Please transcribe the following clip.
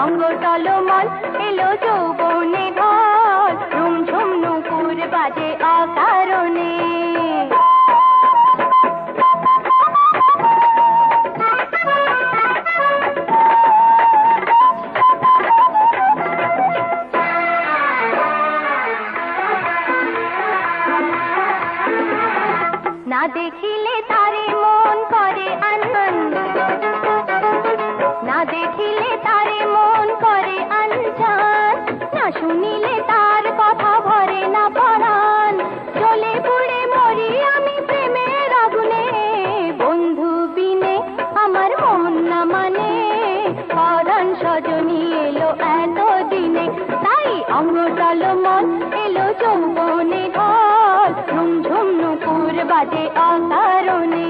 অঙ্গ টলমল এলো যৌবনে ঢল, ঝুমঝুম নুপুর বাজে অকারণে। না দেখিলে তারে মন করে আনন্দ, না দেখিলে তারে মন করে আনচান, না শুনিলে তার কথা ভরে না পরাণ। জ্বলে পুড়ে মরি আমি প্রেমের আগুনে, বন্ধু বিনে আমার মন না মানে। পরাণ সজনী এলো এত দিনে, তাই অঙ্গ টলমল এলো যৌবনে ঢল, ঝুমঝুম নুপুর বাজে অকারণে।